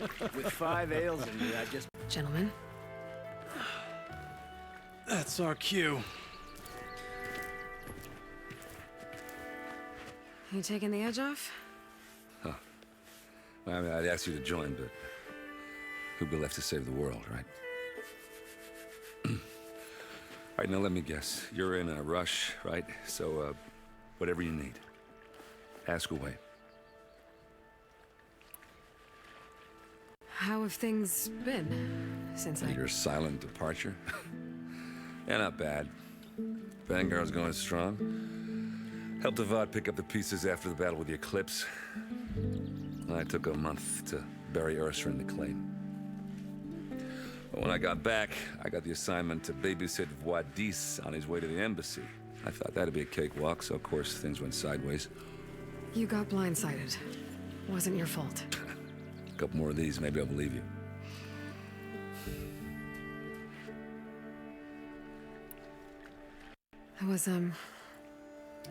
With 5 ales in me, I just... Gentlemen. That's our cue. You taking the edge off? Huh. Well, I mean, I'd ask you to join, but who'd be left to save the world, right? All right, now let me guess. You're in a rush, right? So, whatever you need, ask away. How have things been since Your silent departure? Yeah, not bad. Vanguard's going strong. Helped Avad pick up the pieces after the battle with the Eclipse. I took a month to bury Ursa in the claim. But when I got back, I got the assignment to babysit Wadis on his way to the embassy. I thought that'd be a cakewalk, so of course things went sideways. You got blindsided. Wasn't your fault. A couple more of these, maybe I'll believe you. I was,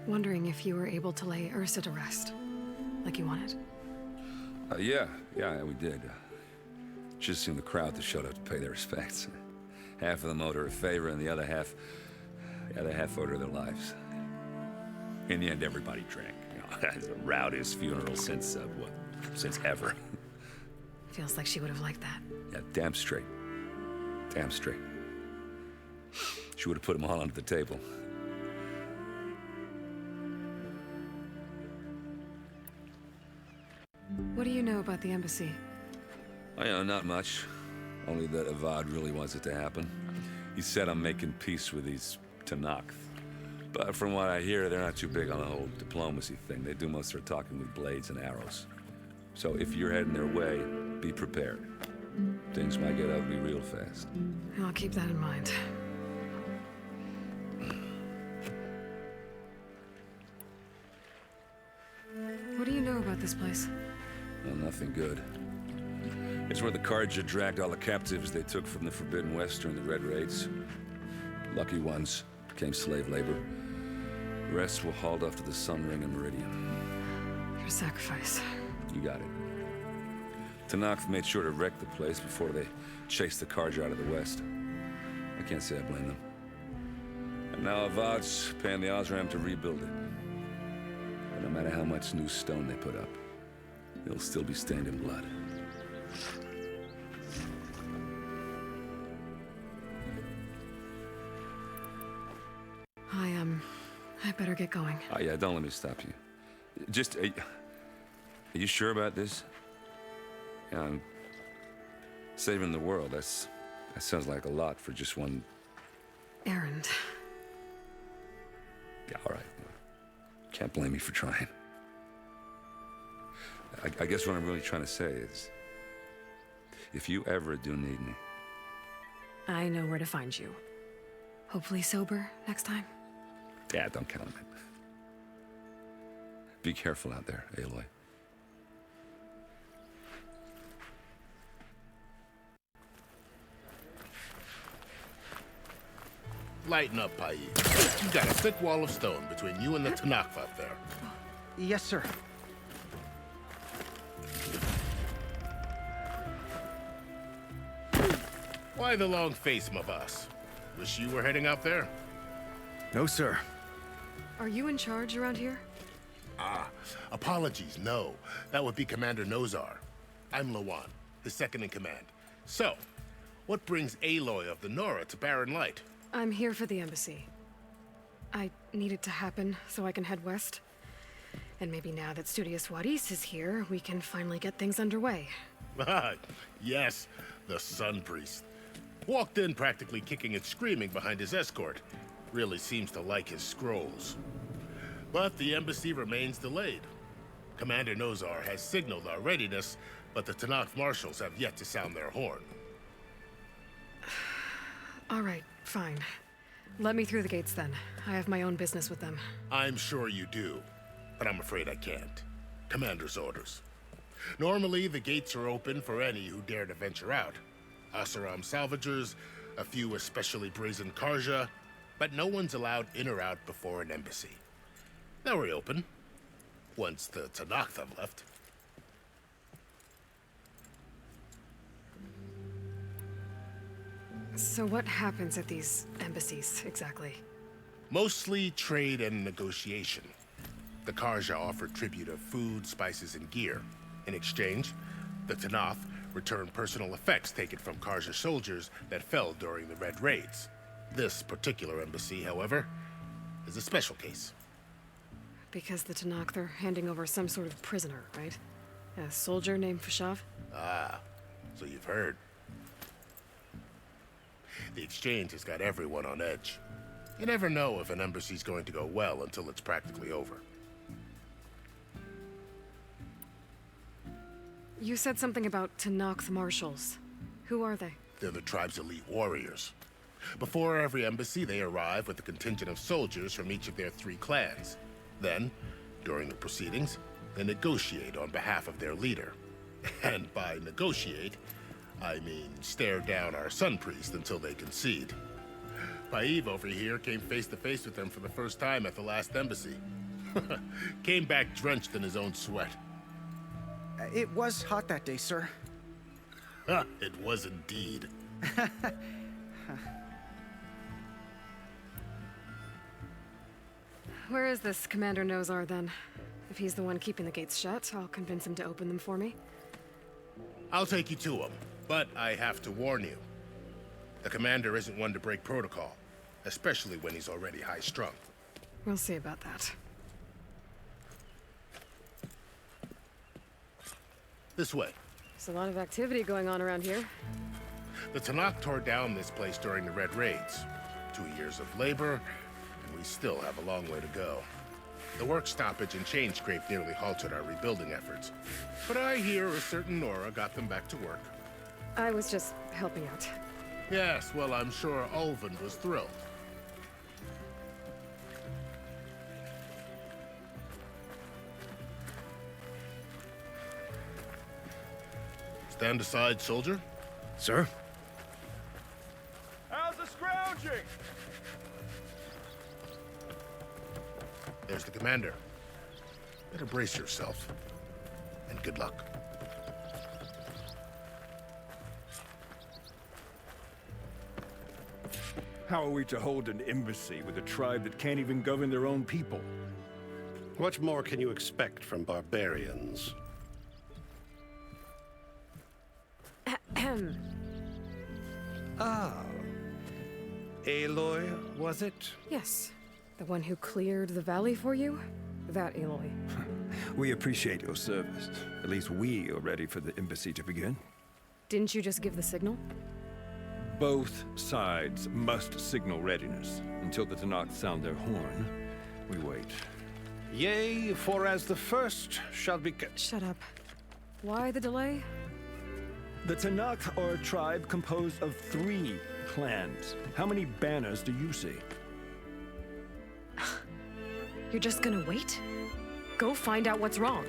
wondering if you were able to lay Ursa to rest, like you wanted. Yeah, we did. Just seemed the crowd that showed up to pay their respects. Half of them owed her a favor, and the other half owed her their lives. In the end, everybody drank. You know, it's the rowdiest funeral since ever. Feels like she would have liked that. Yeah, damn straight. Damn straight. She would have put them all under the table. What do you know about the embassy? I know, not much. Only that Avad really wants it to happen. He said I'm making peace with these Tenakth. But from what I hear, they're not too big on the whole diplomacy thing. They do most of their talking with blades and arrows. So if you're heading their way, be prepared. Things might get ugly real fast. I'll keep that in mind. What do you know about this place? Well, nothing good. It's where the Carja dragged all the captives they took from the Forbidden West during the Red Raids. Lucky ones became slave labor. The rest were hauled off to the Sun Ring and Meridian. Your sacrifice. You got it. Tenakth made sure to wreck the place before they chased the Carja out of the West. I can't say I blame them. And now Avad's paying the Osram to rebuild it. But no matter how much new stone they put up, it'll still be stained in blood. I better get going. Oh, yeah, don't let me stop you. Just, are you sure about this? Yeah, I'm saving the world. That sounds like a lot for just one... errand. Yeah, all right. Can't blame me for trying. I guess what I'm really trying to say is, if you ever do need me... I know where to find you. Hopefully sober next time. Yeah, don't count on it. Be careful out there, Aloy. Lighten up, Pai. You got a thick wall of stone between you and the Tenakth up there. Yes, sir. Why the long face, my boss? Wish you were heading out there? No, sir. Are you in charge around here? Apologies, no. That would be Commander Nozar. I'm Lawan, his second in command. So, what brings Aloy of the Nora to Barren Light? I'm here for the embassy. I need it to happen so I can head west. And maybe now that Studious Wadis is here, we can finally get things underway. Yes, the Sun Priest. Walked in practically kicking and screaming behind his escort. Really seems to like his scrolls. But the embassy remains delayed. Commander Nozar has signaled our readiness, but the Tenakth marshals have yet to sound their horn. All right, fine. Let me through the gates then. I have my own business with them. I'm sure you do, but I'm afraid I can't. Commander's orders. Normally, the gates are open for any who dare to venture out. Asaram salvagers, a few especially brazen Karja, but no one's allowed in or out before an embassy. They'll reopen, once the Tenakth have left. So what happens at these embassies, exactly? Mostly trade and negotiation. The Karja offered tribute of food, spices, and gear. In exchange, the Tanath returned personal effects taken from Karja soldiers that fell during the Red Raids. This particular embassy, however, is a special case. Because the Tanakh, they're handing over some sort of prisoner, right? A soldier named Fashav? Ah, so you've heard. The exchange has got everyone on edge. You never know if an embassy's going to go well until it's practically over. You said something about Tanakh marshals. Who are they? They're the tribe's elite warriors. Before every embassy, they arrive with a contingent of soldiers from each of their 3 clans. Then, during the proceedings, they negotiate on behalf of their leader. And by negotiate, I mean stare down our sun priest until they concede. Paiv over here came face to face with them for the first time at the last embassy. Came back drenched in his own sweat. It was hot that day, sir. It was indeed. Where is this Commander Nozar, then? If he's the one keeping the gates shut, I'll convince him to open them for me. I'll take you to him, but I have to warn you. The commander isn't one to break protocol, especially when he's already high-strung. We'll see about that. This way. There's a lot of activity going on around here. The Tanakh tore down this place during the Red Raids. 2 years of labor, and we still have a long way to go. The work stoppage and chain scrape nearly halted our rebuilding efforts. But I hear a certain Nora got them back to work. I was just helping out. Yes, well, I'm sure Ulvin was thrilled. Stand aside, soldier. Sir? How's the scrounging? There's the commander. Better brace yourself. And good luck. How are we to hold an embassy with a tribe that can't even govern their own people? What more can you expect from barbarians? Aloy, was it? Yes. The one who cleared the valley for you? That Aloy. We appreciate your service. At least we are ready for the embassy to begin. Didn't you just give the signal? Both sides must signal readiness. Until the Tanakh sound their horn, we wait. Yea, for as the first shall be... Shut up. Why the delay? The Tanakh are a tribe composed of 3 clans. How many banners do you see? You're just gonna wait? Go find out what's wrong.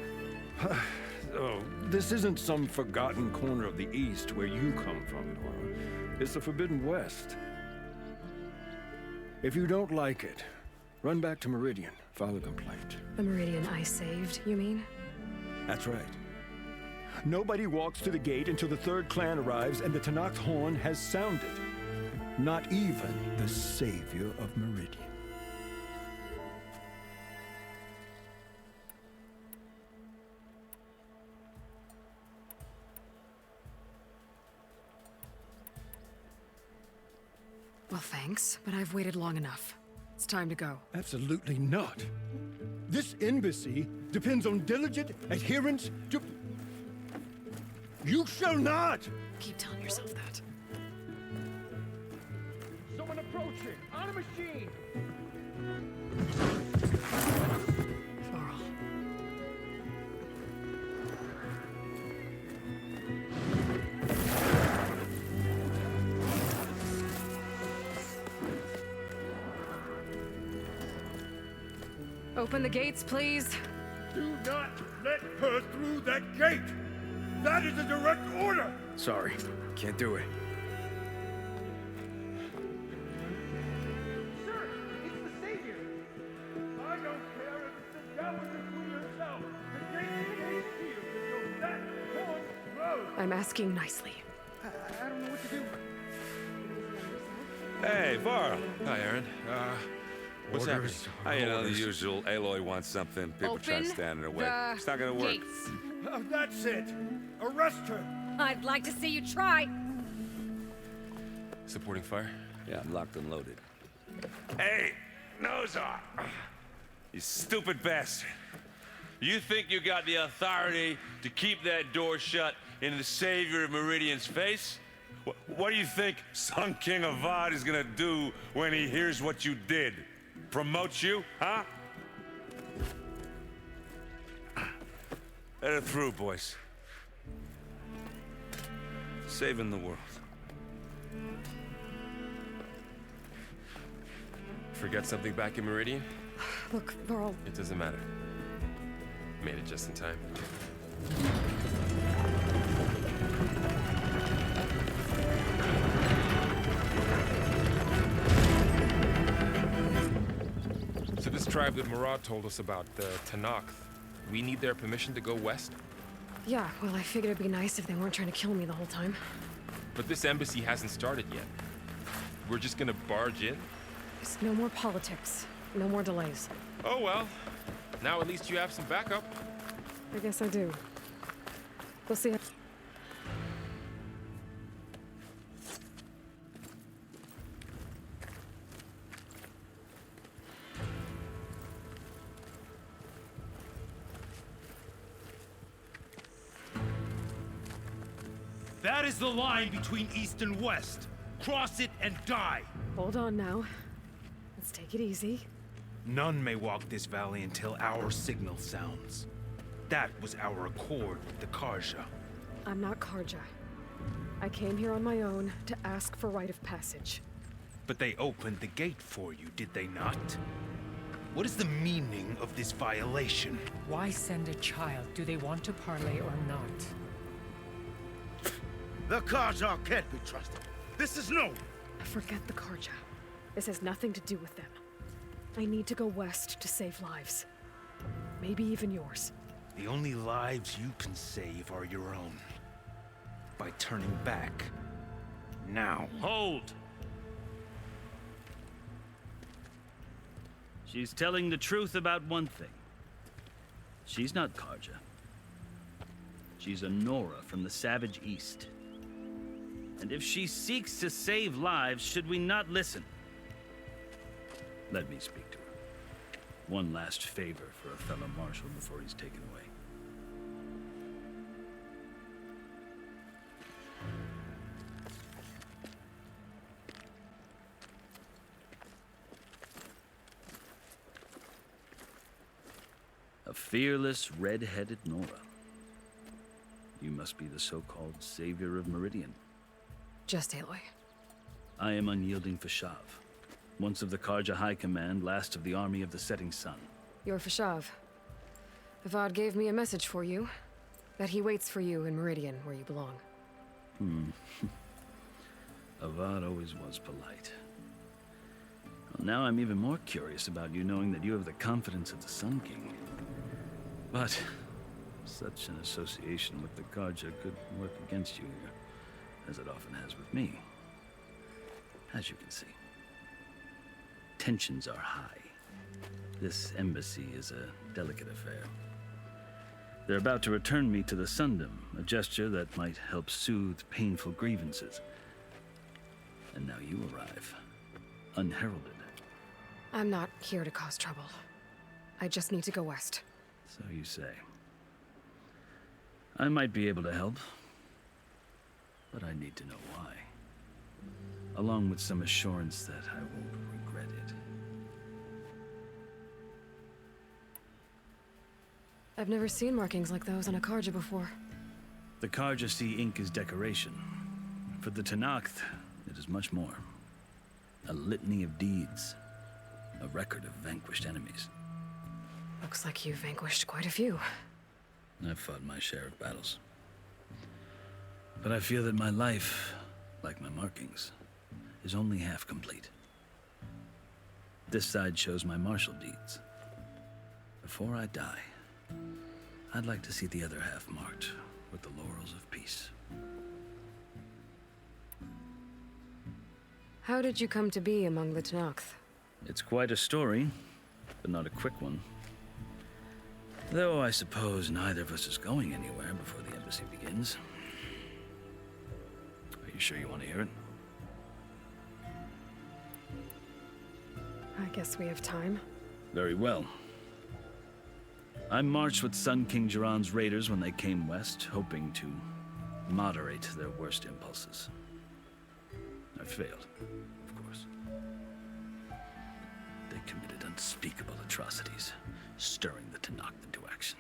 Oh, this isn't some forgotten corner of the East where you come from, Nora. It's the Forbidden West. If you don't like it, run back to Meridian, file a complaint. The Meridian I saved, you mean? That's right. Nobody walks to the gate until the 3rd clan arrives and the Tanakh's horn has sounded. Not even the savior of Meridian. Well, thanks, but I've waited long enough. It's time to go. Absolutely not. This embassy depends on diligent adherence to... You shall not! Keep telling yourself that. Someone approaching! On a machine! Laurel. Open the gates, please. Do not let her through that gate! That is a direct order! Sorry, can't do it. Sir, it's the Savior! I don't care if it's the devil you yourself! The gate stays sealed until that horn blows! I'm asking nicely. I don't know what to do. Hey, Varl. Hi, Aaron. What's happening? You know, the usual. Aloy wants something. People try to stand in her way. It's not gonna work. Gates. That's it. Arrest her. I'd like to see you try. Supporting fire? Yeah, I'm locked and loaded. Hey, Nozar! You stupid bastard. You think you got the authority to keep that door shut in the Savior of Meridian's face? What do you think Sun King Avad is gonna do when he hears what you did? Promote you, huh? Let it through, boys. Saving the world. Forget something back in Meridian? Look, Varl, It doesn't matter. Made it just in time. So this tribe that Murad told us about, the Tanakh, we need their permission to go west? yeah, well, I figured it'd be nice if they weren't trying to kill me the whole time. But this embassy hasn't started yet. We're just gonna barge in? Just no more politics. No more delays. Oh well. Now at least you have some backup. I guess I do. We'll see. That is the line between East and West. Cross it and die. Hold on now. Let's take it easy. None may walk this valley until our signal sounds. That was our accord with the Karja. I'm not Karja. I came here on my own to ask for rite of passage. But they opened the gate for you, did they not? What is the meaning of this violation? Why send a child? Do they want to parley or not? The Karja can't be trusted. This is known. Forget the Karja. This has nothing to do with them. I need to go west to save lives. Maybe even yours. The only lives you can save are your own. By turning back. Now. Hold! She's telling the truth about one thing. She's not Karja. She's a Nora from the Savage East. And if she seeks to save lives, should we not listen? Let me speak to her. One last favor for a fellow marshal before he's taken away. A fearless, red-headed Nora. You must be the so-called savior of Meridian. Just Aloy. I am unyielding Fashav. Once of the Karja High Command, last of the army of the setting sun. You're Fashav. Avad gave me a message for you. That he waits for you in Meridian, where you belong. Avad always was polite. Well, now I'm even more curious about you knowing that you have the confidence of the Sun King. But such an association with the Karja could work against you here, as it often has with me. As you can see. Tensions are high. This embassy is a delicate affair. They're about to return me to the Sundom, a gesture that might help soothe painful grievances. And now you arrive, unheralded. I'm not here to cause trouble. I just need to go west. So you say. I might be able to help, but I need to know why. Along with some assurance that I won't regret it. I've never seen markings like those on a Karja before. The Karja see ink as decoration. For the Tanakh, it is much more. A litany of deeds. A record of vanquished enemies. Looks like you've vanquished quite a few. I've fought my share of battles. But I feel that my life, like my markings, is only half complete. This side shows my martial deeds. Before I die, I'd like to see the other half marked with the laurels of peace. How did you come to be among the Tenakth? It's quite a story, but not a quick one. Though I suppose neither of us is going anywhere before the embassy begins. Are you sure you want to hear it? I guess we have time. Very well. I marched with Sun King Jiran's raiders when they came west, hoping to moderate their worst impulses. I failed, of course. They committed unspeakable atrocities, stirring the Tenakth into action.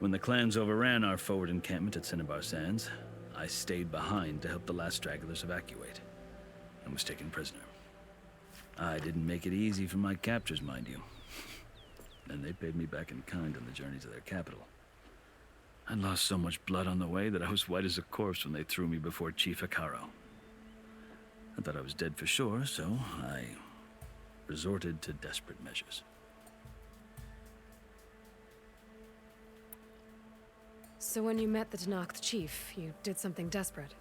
When the clans overran our forward encampment at Cinnabar Sands, I stayed behind to help the last stragglers evacuate, and was taken prisoner. I didn't make it easy for my captors, mind you. And they paid me back in kind on the journey to their capital. I lost so much blood on the way that I was white as a corpse when they threw me before Chief Hekaro. I thought I was dead for sure, so I resorted to desperate measures. So when you met the Tenakth chief, you did something desperate?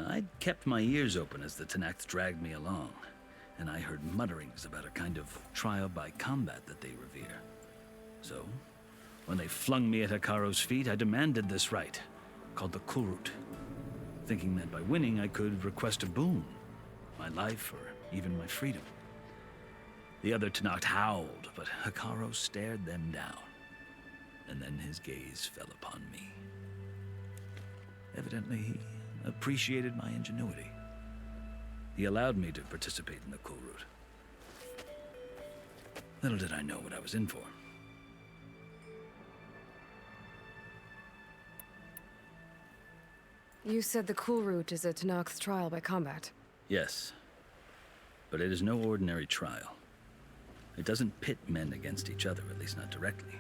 I'd kept my ears open as the Tenakth dragged me along, and I heard mutterings about a kind of trial by combat that they revere. So, when they flung me at Hekaro's feet, I demanded this right, called the Kulrut, thinking that by winning I could request a boon, my life or even my freedom. The other Tenakth howled, but Hekaro stared them down, and then his gaze fell upon me. Evidently, he appreciated my ingenuity. He allowed me to participate in the Kulrut. Little did I know what I was in for. You said the Kulrut is a Tenakth trial by combat. Yes, but it is no ordinary trial. It doesn't pit men against each other, at least not directly.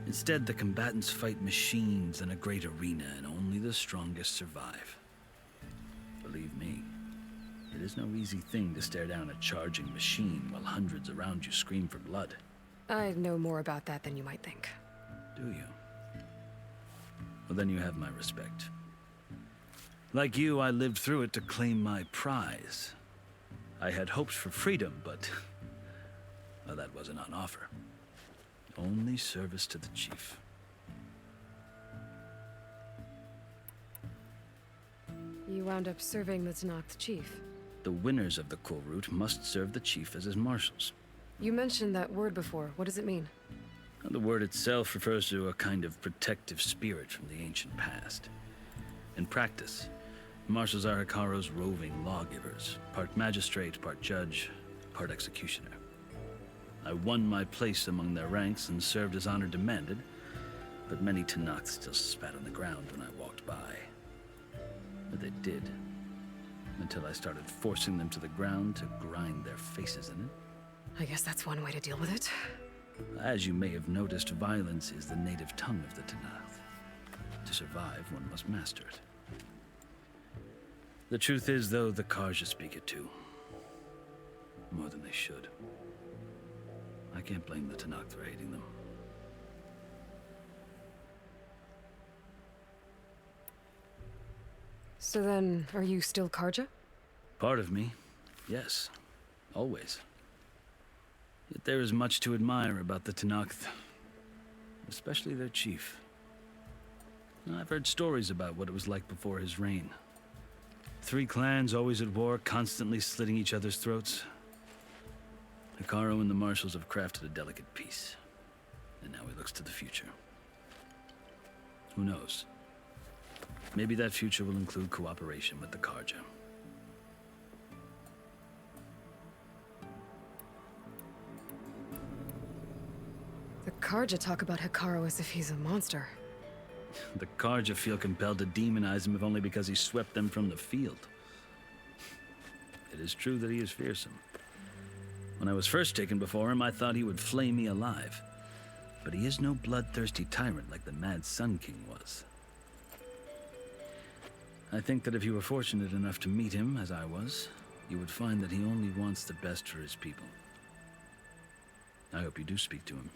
Instead, the combatants fight machines in a great arena, and only the strongest survive. Believe me, it is no easy thing to stare down a charging machine while hundreds around you scream for blood. I know more about that than you might think. Do you? Well, then you have my respect. Like you, I lived through it to claim my prize. I had hopes for freedom, but well, that wasn't on offer. Only service to the chief. You wound up serving the Tenakth chief. The winners of the Kulrut must serve the chief as his marshals. You mentioned that word before. What does it mean? The word itself refers to a kind of protective spirit from the ancient past. In practice, marshals are Hekaro's roving lawgivers, part magistrate, part judge, part executioner. I won my place among their ranks and served as honor demanded, but many Tenakth still spat on the ground when I walked by. But they did, until I started forcing them to the ground to grind their faces in it. I guess that's one way to deal with it. As you may have noticed, violence is the native tongue of the Tenakth. To survive, one must master it. The truth is, though, the Karja speak it too. More than they should. I can't blame the Tenakth for hating them. So then, are you still Karja? Part of me, yes. Always. Yet there is much to admire about the Tenakth. Especially their chief. I've heard stories about what it was like before his reign. 3 clans always at war, constantly slitting each other's throats. Hekaro and the marshals have crafted a delicate peace. And now he looks to the future. Who knows? Maybe that future will include cooperation with the Karja. The Karja talk about Hekaro as if he's a monster. The Karja feel compelled to demonize him if only because he swept them from the field. It is true that he is fearsome. When I was first taken before him, I thought he would flay me alive. But he is no bloodthirsty tyrant like the Mad Sun King was. I think that if you were fortunate enough to meet him, as I was, you would find that he only wants the best for his people. I hope you do speak to him.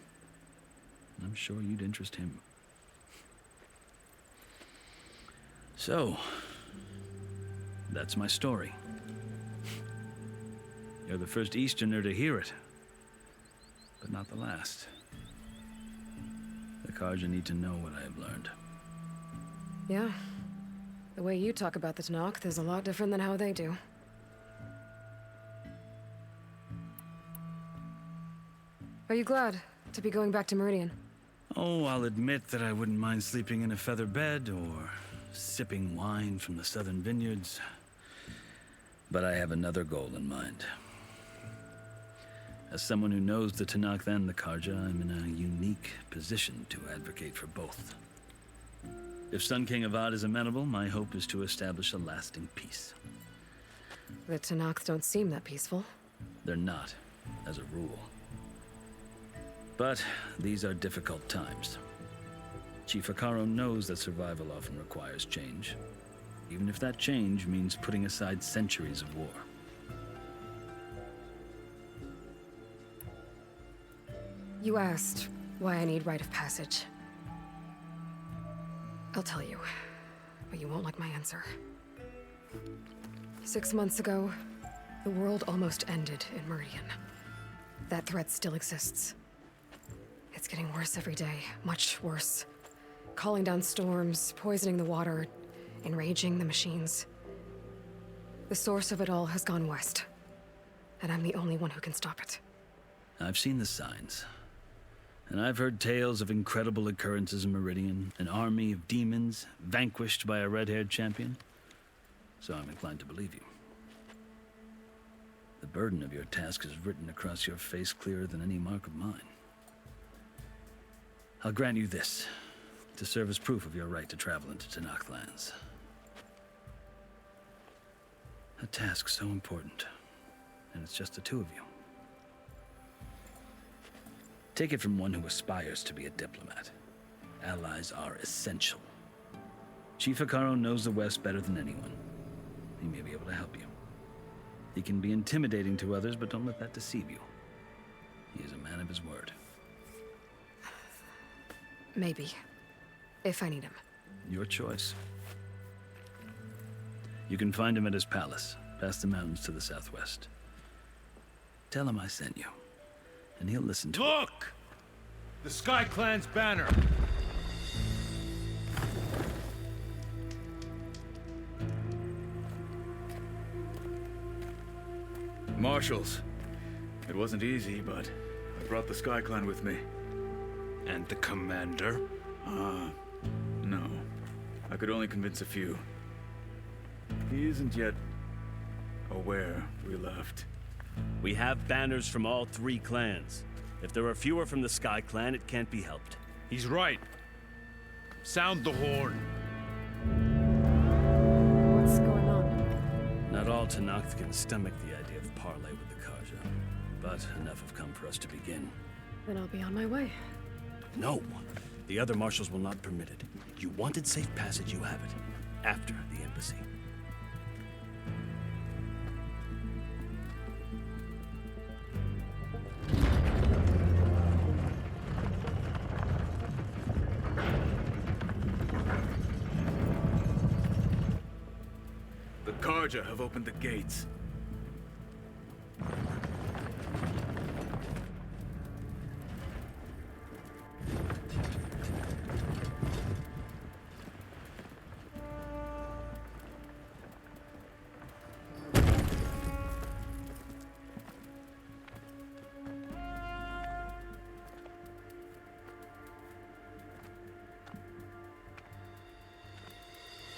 I'm sure you'd interest him. So, That's my story. You're the first Easterner to hear it, but not the last. The Karja need to know what I have learned. Yeah. The way you talk about the Tanakh is a lot different than how they do. Are you glad to be going back to Meridian? Oh, I'll admit that I wouldn't mind sleeping in a feather bed or sipping wine from the southern vineyards. But I have another goal in mind. As someone who knows the Tanakh and the Karja, I'm in a unique position to advocate for both. If Sun King Avad is amenable, my hope is to establish a lasting peace. The Tanakh don't seem that peaceful. They're not, as a rule. But these are difficult times. Chief Akaro knows that survival often requires change, even if that change means putting aside centuries of war. You asked why I need rite of passage. I'll tell you, but you won't like my answer. 6 months ago, the world almost ended in Meridian. That threat still exists. It's getting worse every day, much worse. Calling down storms, poisoning the water, enraging the machines. The source of it all has gone west, and I'm the only one who can stop it. I've seen the signs. And I've heard tales of incredible occurrences in Meridian, an army of demons vanquished by a red-haired champion. So I'm inclined to believe you. The burden of your task is written across your face clearer than any mark of mine. I'll grant you this, to serve as proof of your right to travel into Tanakh lands. A task so important, and it's just the two of you. Take it from one who aspires to be a diplomat. Allies are essential. Chief Akaro knows the West better than anyone. He may be able to help you. He can be intimidating to others, but don't let that deceive you. He is a man of his word. Maybe. If I need him. Your choice. You can find him at his palace, past the mountains to the southwest. Tell him I sent you, and he'll listen to it. Look! The Sky Clan's banner! Marshals. It wasn't easy, but I brought the Sky Clan with me. And the commander? No. I could only convince a few. He isn't yet aware we left. We have banners from all 3 clans. If there are fewer from the Sky Clan, it can't be helped. He's right. Sound the horn. What's going on? Not all Tanakh can stomach the idea of parley with the Karja, but enough have come for us to begin. Then I'll be on my way. No. The other marshals will not permit it. You wanted safe passage, you have it. After the embassy. The Karja have opened the gates.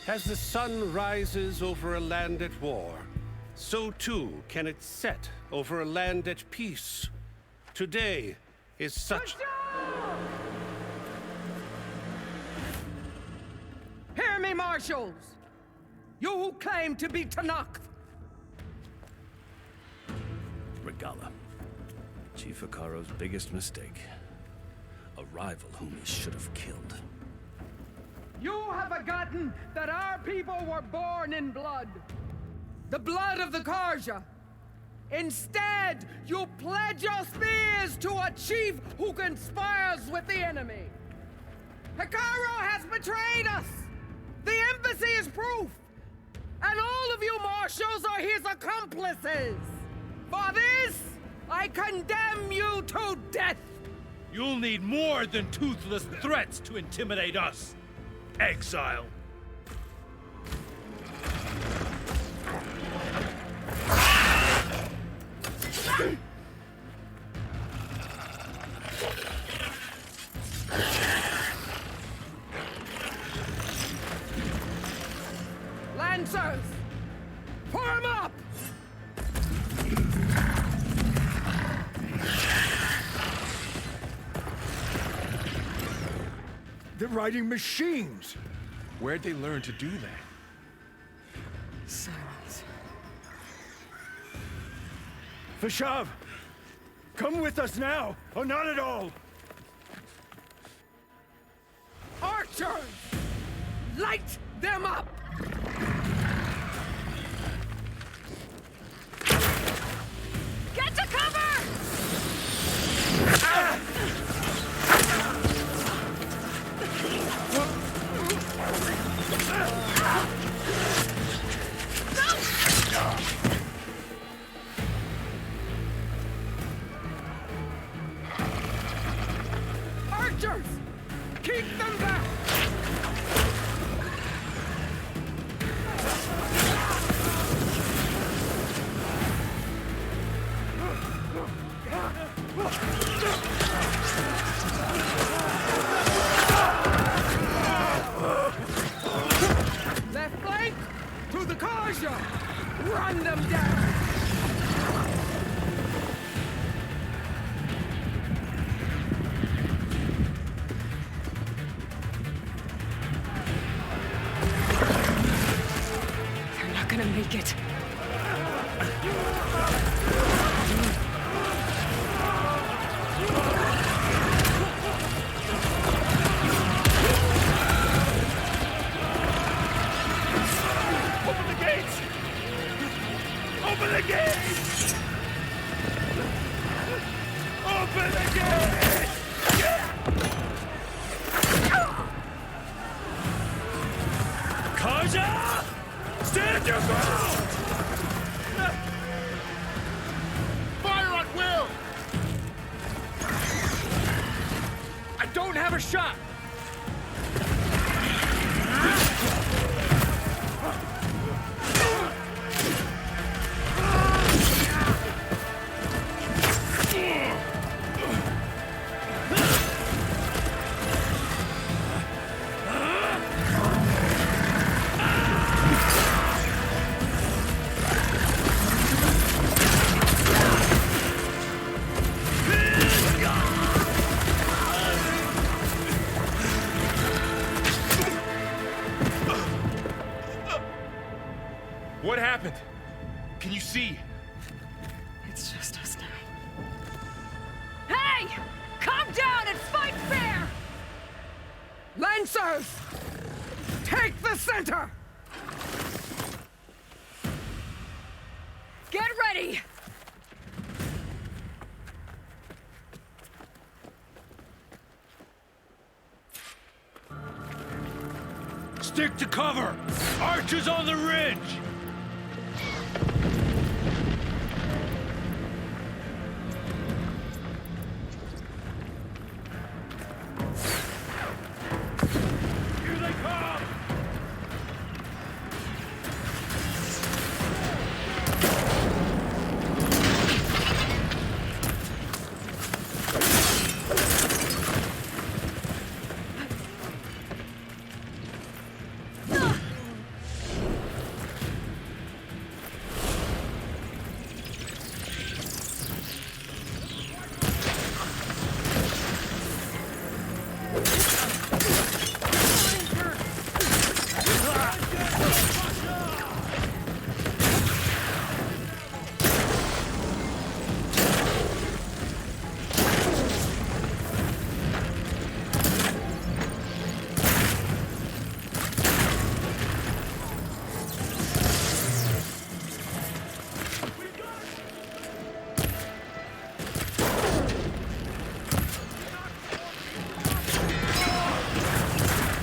As the sun rises over a land at war, so too can it set over a land at peace. Today is such... Hear me, marshals! You who claim to be Tanakh! Regalla. Chief Akaro's biggest mistake. A rival whom he should have killed. You have forgotten that our people were born in blood. The blood of the Karja. Instead, you pledge your spears to a chief who conspires with the enemy. Akaro has betrayed us! The embassy is proof! And all of you marshals are his accomplices! For this, I condemn you to death! You'll need more than toothless threats to intimidate us, exile. Lancers! Form up! They're riding machines. Where'd they learn to do that? Silence. Vashav, come with us now, or not at all. Archers! Light them up! Get to cover! Archers! Keep them back! Left flank! To the Karja! Run them down! They're not gonna make it. Open the gates! Open the gates! Open the gates! Kaja! Stand your ground! Fire at will! I don't have a shot! What happened? Can you see? It's just us now. Hey! Calm down and fight fair! Lancers! Take the center! Get ready! Stick to cover! Archers on the ridge! Here they come!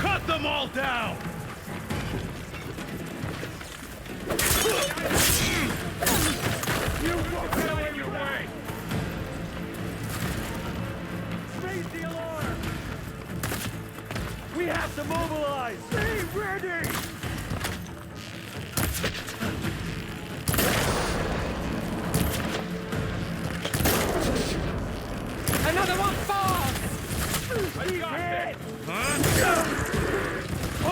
Cut them all down! You won't get in your way! Raise the alarm! We have to mobilize! Be ready! Another one falls! He's hit! Huh?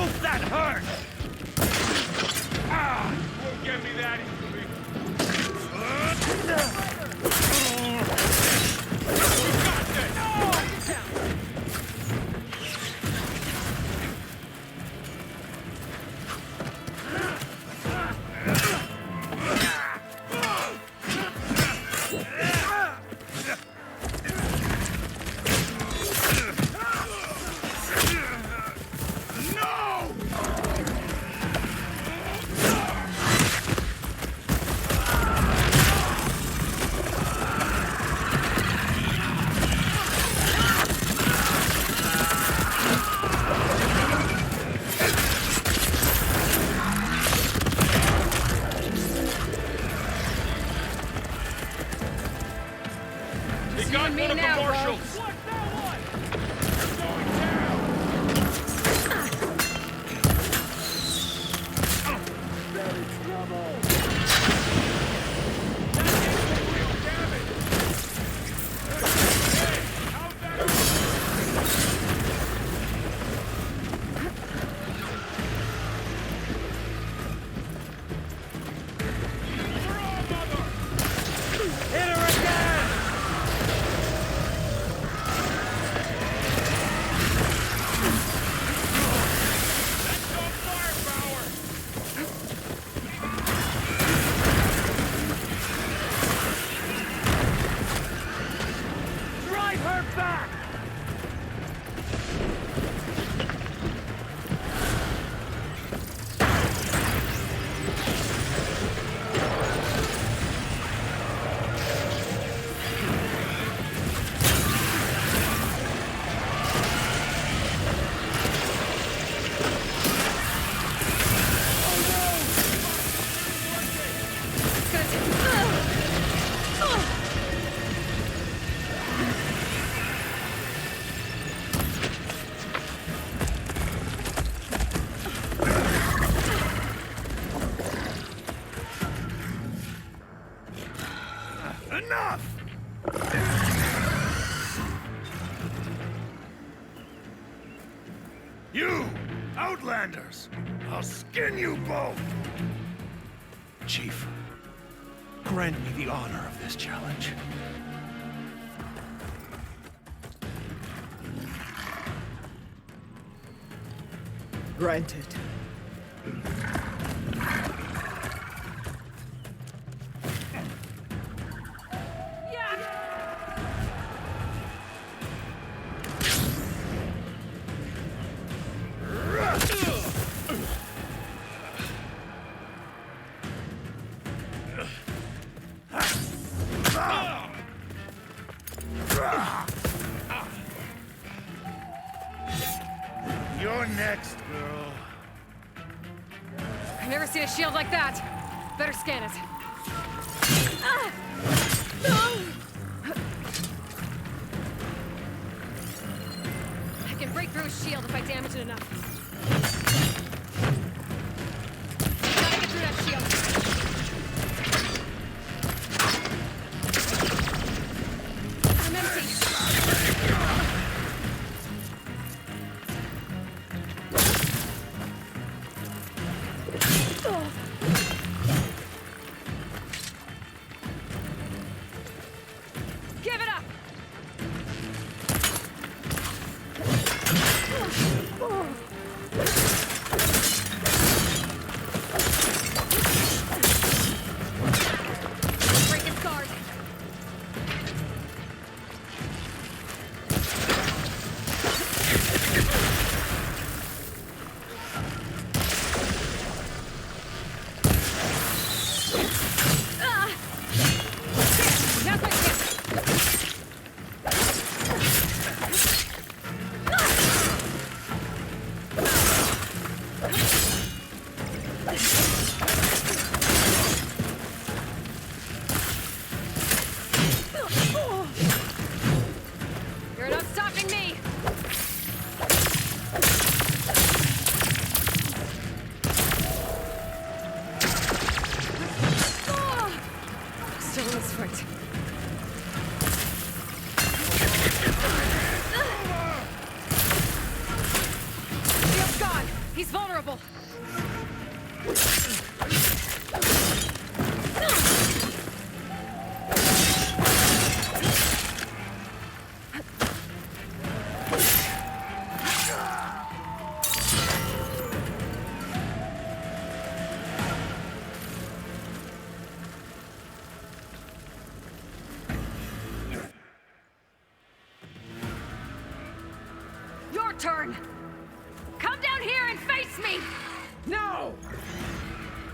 Oof, that hurt! Ah! Won't get me that easily. We got this! They got one of the marshals! What's that one? They're going down! They're in trouble! That did some real damage! Hey, how's that? Throw, mother! Hit her again! Drive her back! Enough! You! Outlanders! I'll skin you both! Chief, grant me the honor of this challenge. Granted. You're next, girl. I've never seen a shield like that. Better scan it. I can break through a shield if I damage it enough. Gotta get through that shield. I'm empty. Give it up! He's vulnerable. Your turn. Come down here and face me! No!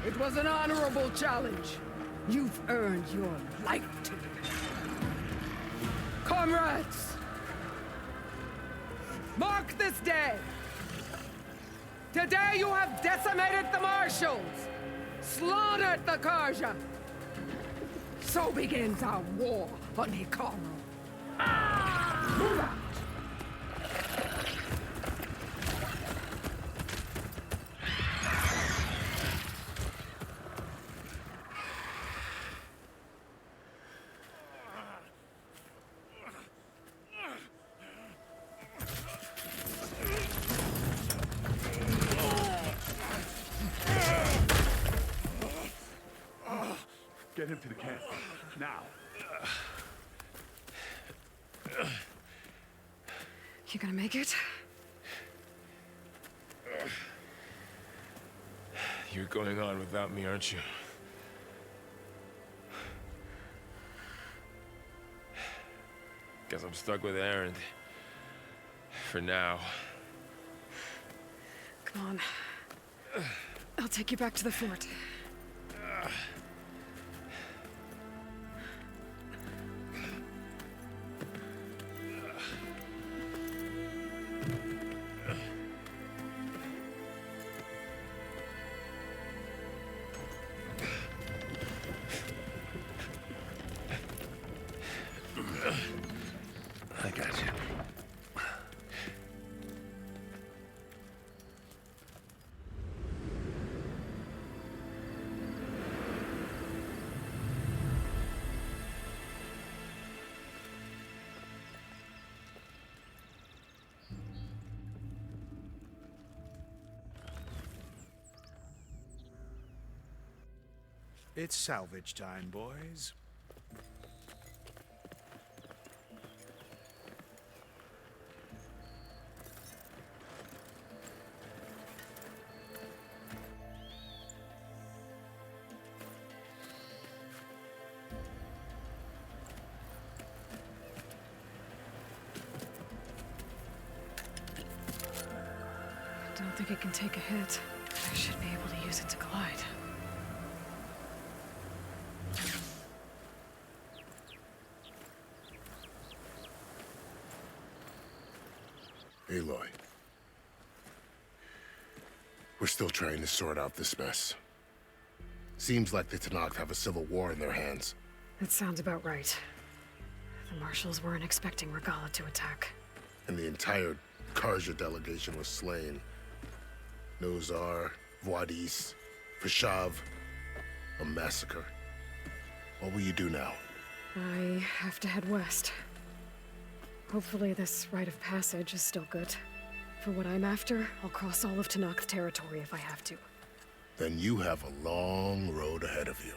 It was an honorable challenge. You've earned your life today. Comrades! Mark this day! Today you have decimated the Marshals! Slaughtered the Karja! So begins our war on Hikaru. Move out! Get him to the camp. Now. You gonna make it? You're going on without me, aren't you? Guess I'm stuck with Erend. For now. Come on. I'll take you back to the fort. I got you. It's salvage time, boys. I don't think it can take a hit. I should be able to use it to glide. Aloy. We're still trying to sort out this mess. Seems like the Tenakth have a civil war in their hands. That sounds about right. The Marshals weren't expecting Regalla to attack. And the entire Karja delegation was slain. Nozar, Voidis, Vishav. A massacre. What will you do now? I have to head west. Hopefully this rite of passage is still good. For what I'm after, I'll cross all of Tenakth territory if I have to. Then you have a long road ahead of you.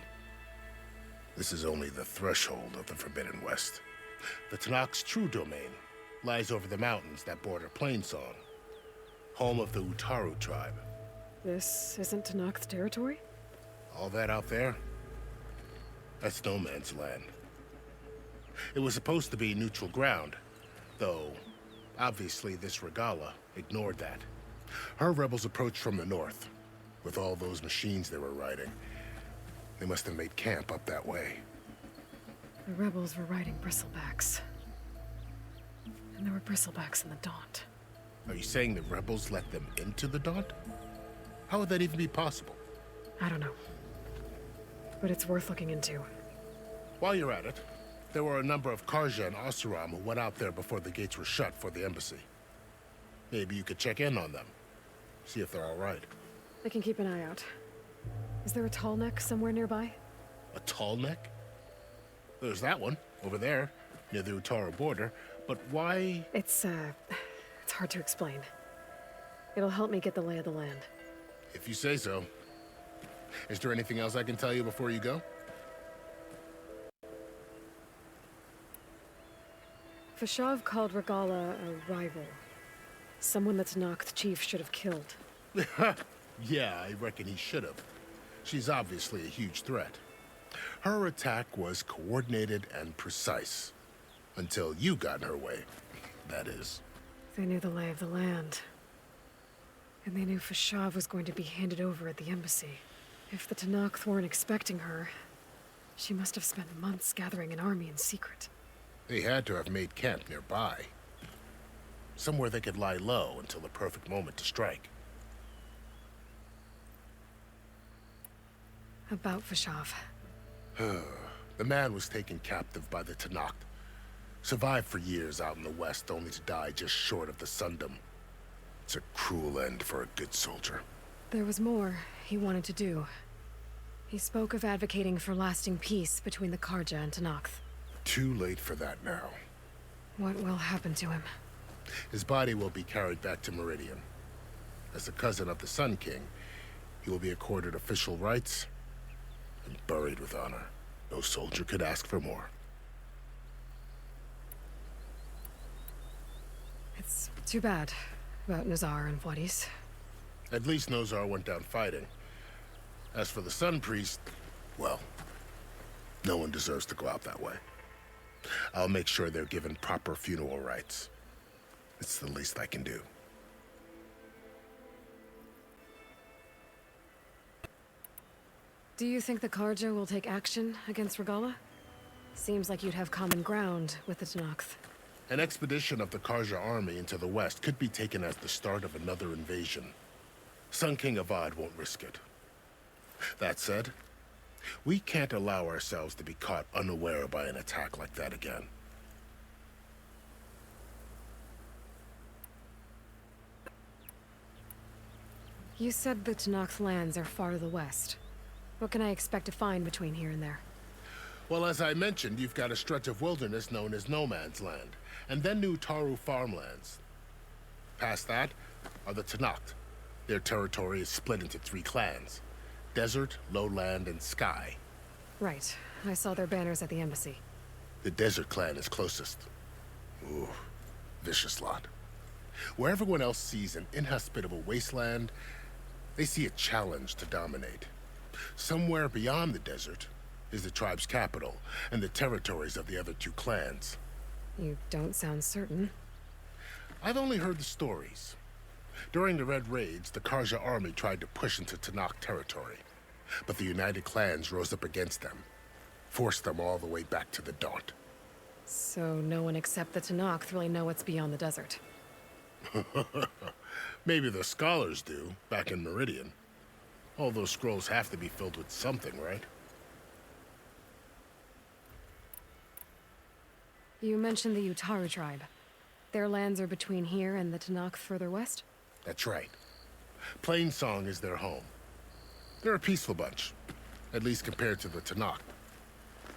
This is only the threshold of the Forbidden West. The Tenakth's true domain lies over the mountains that border Plainsong, home of the Utaru tribe. This isn't Tenakth territory? All that out there? That's no man's land. It was supposed to be neutral ground, though obviously this Regalla ignored that. Her rebels approached from the north, with all those machines they were riding. They must have made camp up that way. The rebels were riding bristlebacks. And there were bristlebacks in the Daunt. Are you saying the rebels let them into the Daunt? How would that even be possible? I don't know. But it's worth looking into. While you're at it, there were a number of Karja and Oseram who went out there before the gates were shut for the embassy. Maybe you could check in on them. See if they're all right. I can keep an eye out. Is there a tall neck somewhere nearby? A tall neck? There's that one, over there, near the Utaru border. But why? It's hard to explain. It'll help me get the lay of the land. If you say so. Is there anything else I can tell you before you go? Fashav called Regalla a rival. Someone that Tanakh chief should have killed. Yeah, I reckon he should have. She's obviously a huge threat. Her attack was coordinated and precise. Until you got in her way, that is. They knew the lay of the land. And they knew Fashav was going to be handed over at the embassy. If the Tanakh weren't expecting her, she must have spent months gathering an army in secret. They had to have made camp nearby. Somewhere they could lie low until the perfect moment to strike. About Fashav. The man was taken captive by the Tanakh. Survived for years out in the west, only to die just short of the Sundom. It's a cruel end for a good soldier. There was more he wanted to do. He spoke of advocating for lasting peace between the Karja and Tanakh. Too late for that now. What will happen to him? His body will be carried back to Meridian. As a cousin of the Sun King, he will be accorded official rights and buried with honor. No soldier could ask for more. It's too bad about Nazar and Wadis. At least Nozar went down fighting. As for the Sun Priest, well, no one deserves to go out that way. I'll make sure they're given proper funeral rites. It's the least I can do. Do you think the Karja will take action against Regalla? Seems like you'd have common ground with the Tanakh. An expedition of the Karja army into the west could be taken as the start of another invasion. Sun King Avad won't risk it. That said, we can't allow ourselves to be caught unaware by an attack like that again. You said the Tanakh lands are far to the west. What can I expect to find between here and there? Well, as I mentioned, you've got a stretch of wilderness known as No Man's Land, and then New Taru farmlands. Past that are the Tanakh. Their territory is split into 3 clans: Desert, Lowland, and Sky. Right. I saw their banners at the embassy. The Desert clan is closest. Ooh, vicious lot. Where everyone else sees an inhospitable wasteland, they see a challenge to dominate. Somewhere beyond the desert is the tribe's capital and the territories of the other 2 clans. You don't sound certain. I've only heard the stories. During the Red Raids, the Karja army tried to push into Tanakh territory, but the United Clans rose up against them, forced them all the way back to the Daunt. So no one except the Tanakh really know what's beyond the desert. Maybe the scholars do, back in Meridian. All those scrolls have to be filled with something, right? You mentioned the Utaru tribe. Their lands are between here and the Tanakh further west? That's right. Plainsong is their home. They're a peaceful bunch, at least compared to the Tanakh.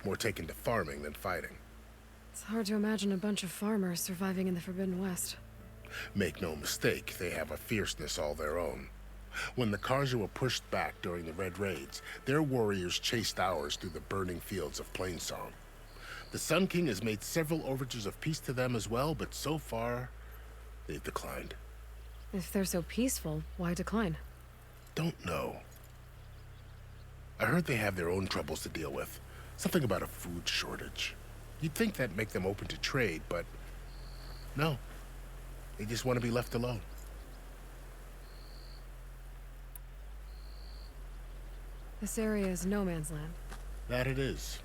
More taken to farming than fighting. It's hard to imagine a bunch of farmers surviving in the Forbidden West. Make no mistake, they have a fierceness all their own. When the Karja were pushed back during the Red Raids, their warriors chased ours through the burning fields of Plainsong. The Sun King has made several overtures of peace to them as well, but so far, they've declined. If they're so peaceful, why decline? Don't know. I heard they have their own troubles to deal with. Something about a food shortage. You'd think that'd make them open to trade, but no. They just want to be left alone. This area is no man's land. That it is.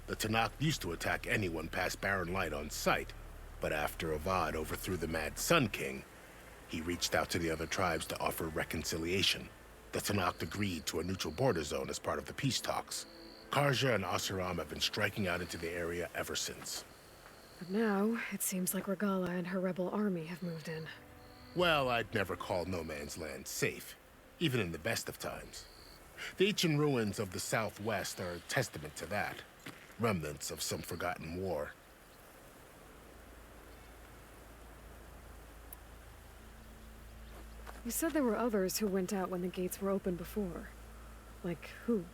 The Tanakh used to attack anyone past Barren Light on sight, but after Avad overthrew the Mad Sun King, he reached out to the other tribes to offer reconciliation. The Tanakh agreed to a neutral border zone as part of the peace talks. Karja and Asuram have been striking out into the area ever since. But now, it seems like Regalla and her rebel army have moved in. Well, I'd never call No Man's Land safe, even in the best of times. The ancient ruins of the Southwest are a testament to that. Remnants of some forgotten war. You said there were others who went out when the gates were open before. Like who?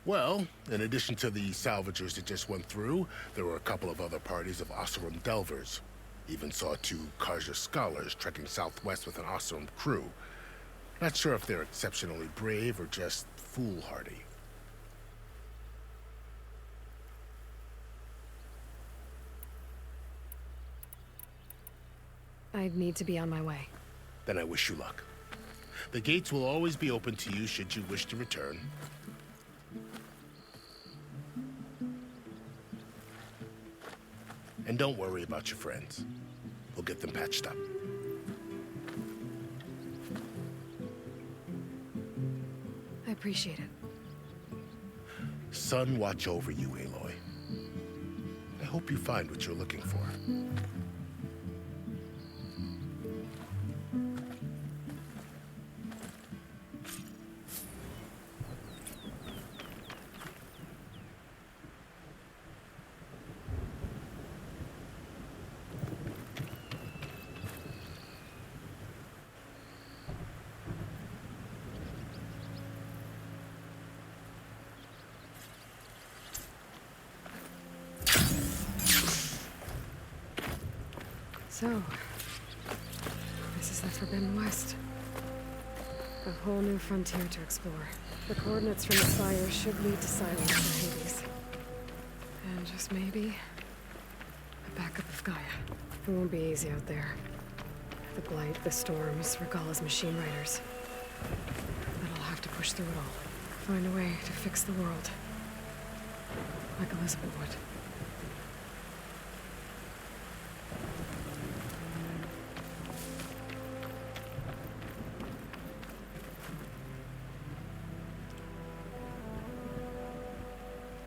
Well, in addition to the salvagers that just went through, there were a couple of other parties of Oseram delvers. Even saw 2 Karja scholars trekking southwest with an Oseram crew. Not sure if they're exceptionally brave or just foolhardy. I'd need to be on my way. Then I wish you luck. The gates will always be open to you should you wish to return. And don't worry about your friends. We'll get them patched up. I appreciate it. Sun watch over you, Aloy. I hope you find what you're looking for. So, this is the Forbidden West. A whole new frontier to explore. The coordinates from the fire should lead to Silence and Hades. And just maybe, a backup of Gaia. It won't be easy out there. The Blight, the Storms, Regalla's machine riders. But I'll have to push through it all. Find a way to fix the world. Like Elizabeth would.